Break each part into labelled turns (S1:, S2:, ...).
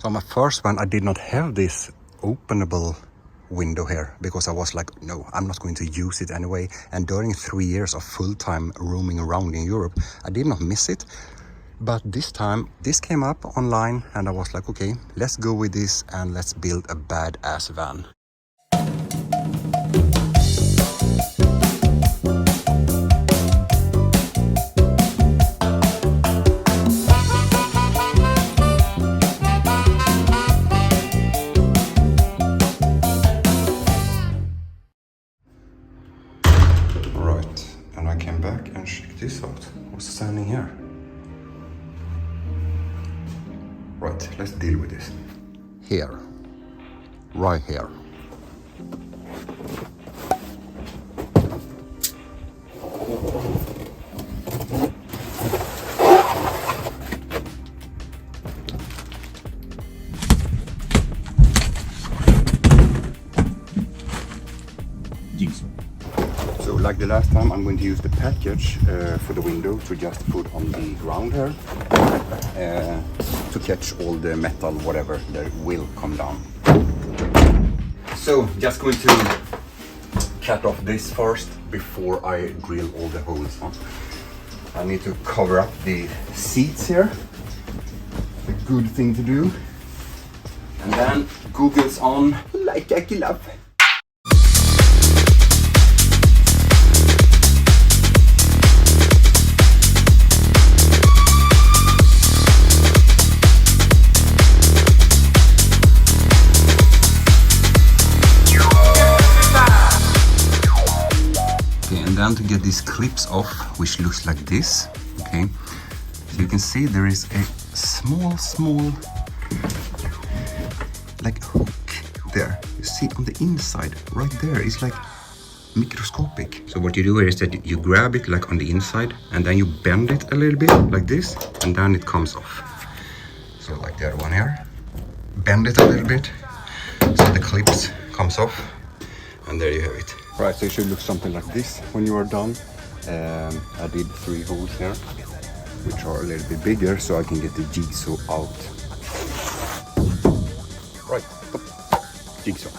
S1: So my first one, I did not have this openable window here because I was like, no, I'm not going to use it anyway. And during 3 years of full-time roaming around in Europe, I did not miss it. But this time, this came up online and I was like, okay, let's go with this and let's build a badass van. Right, and I came back and checked this out. What's standing here? Right, let's deal with this. Here. Right here.
S2: Jigsaw.
S1: So like the last time, I'm going to use the package for the window to just put on the ground here. To catch all the metal, whatever, that will come down. So just going to cut off this first before I drill all the holes. I need to cover up the seats here. A good thing to do. And then Google's on like I love. And then to get these clips off, which looks like this, okay, so you can see there is a small like hook there. You see on the inside right there, it's like microscopic. So what you do here is that you grab it like on the inside and then you bend it a little bit like this and then it comes off. So like the other one here, bend it a little bit so the clips comes off and there you have it. Right, so it should look something like this when you are done. I did 3 holes here, which are a little bit bigger, so I can get the jigsaw out. Right, stop. Jigsaw.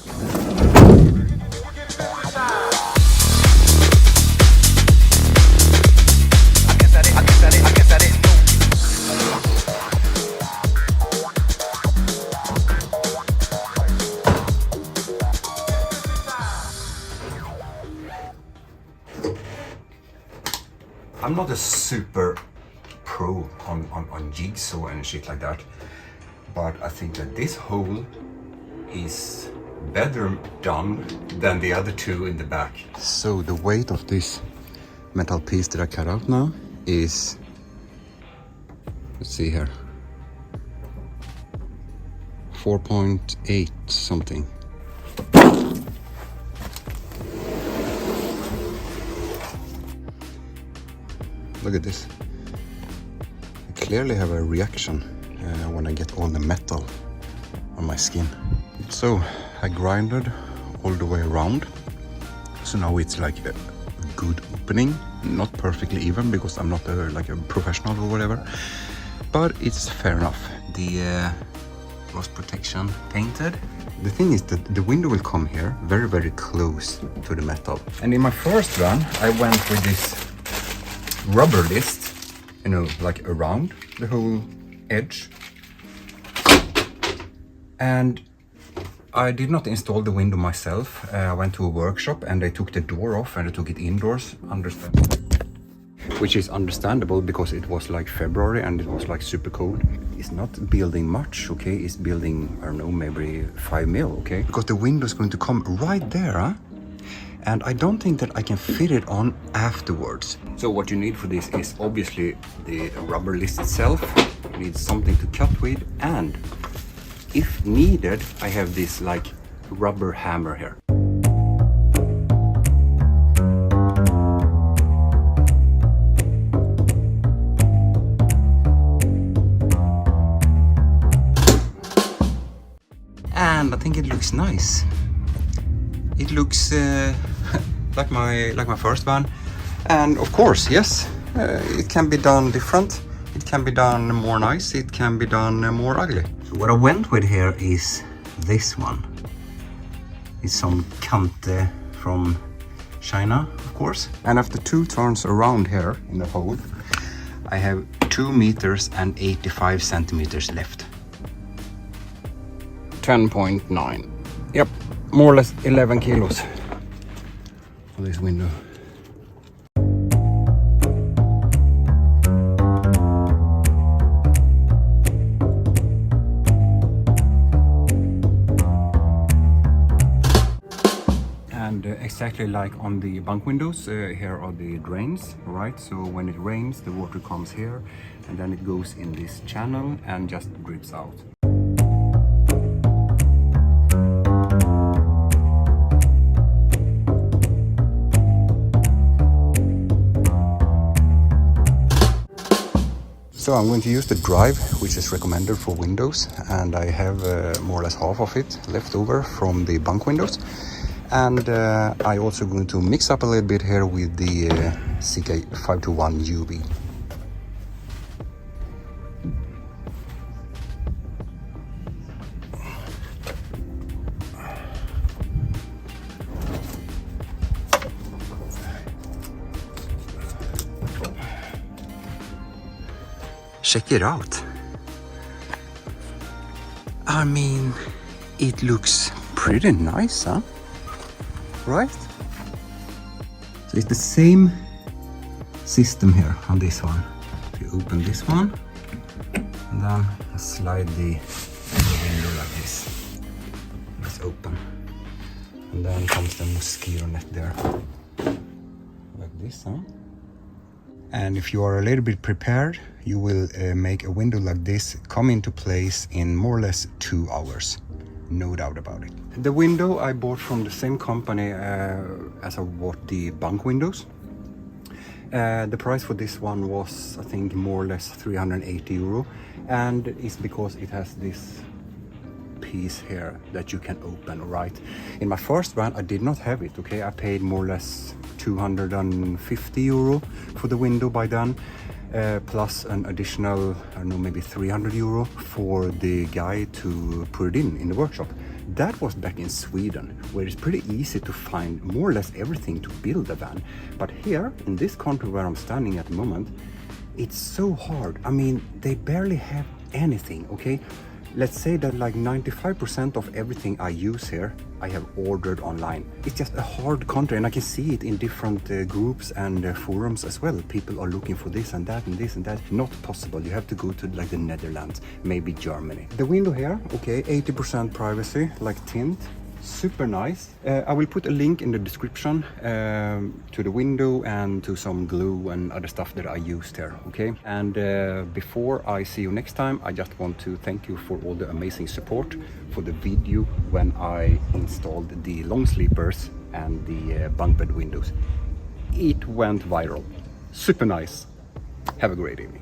S1: I'm not a super pro on jigsaw and shit like that, but I think that this hole is better done than the other 2 in the back. So the weight of this metal piece that I cut out now is, let's see here, 4.8 something. Look at this. I clearly have a reaction when I get all the metal on my skin. So I grinded all the way around. So now it's like a good opening. Not perfectly even because I'm not like a professional or whatever. But it's fair enough. The rust protection painted. The thing is that the window will come here very, very close to the metal. And in my first run, I went with this rubber list, you know, like around the whole edge. And I did not install the window myself. I went to a workshop and they took the door off and they took it indoors, which is understandable because it was like February and it was like super cold. It's not building much, okay? It's building, I don't know, maybe 5 mil, okay? Because the window is going to come right there, huh? And I don't think that I can fit it on afterwards. So what you need for this is obviously the rubber list itself. You need something to cut with, and if needed, I have this like rubber hammer here. And I think it looks nice. It looks like my first one, and of course, yes, it can be done different. It can be done more nice. It can be done more ugly. So what I went with here is this one. It's some Kante from China, of course. And after 2 turns around here in the hole, I have 2 meters and 85 centimeters left. 10.9. Yep, more or less 11 kilos for this window. And exactly like on the bunk windows, here are the drains, right? So when it rains, the water comes here and then it goes in this channel and just drips out. So I'm going to use the drive, which is recommended for windows, and I have more or less half of it left over from the bunk windows. And I also going to mix up a little bit here with the CK521 UV. Check it out. I mean, it looks pretty nice, huh? Right? So it's the same system here on this one. So you open this one and then I slide the window like this. It's open. And then comes the mosquito net there. Like this, huh? And if you are a little bit prepared, you will make a window like this come into place in more or less 2 hours. No doubt about it. The window I bought from the same company as I bought the bunk windows. The price for this one was, I think, more or less 380 euro. And it's because it has this piece here that you can open, right? In my first one, I did not have it, okay? I paid more or less 250 euro for the window by then. Plus an additional, I don't know, maybe 300 euro for the guy to put it in the workshop. That was back in Sweden, where it's pretty easy to find more or less everything to build a van. But here, in this country where I'm standing at the moment, it's so hard. I mean, they barely have anything, okay? Let's say that like 95% of everything I use here, I have ordered online. It's just a hard country, and I can see it in different groups and forums as well. People are looking for this and that and this and that. Not possible. You have to go to like the Netherlands, maybe Germany. The window here, okay, 80% privacy, like tint. Super nice. I will put a link in the description to the window and to some glue and other stuff that I used here, okay? And before I see you next time, I just want to thank you for all the amazing support for the video when I installed the long sleepers and the bunk bed windows. It went viral. Super nice. Have a great evening.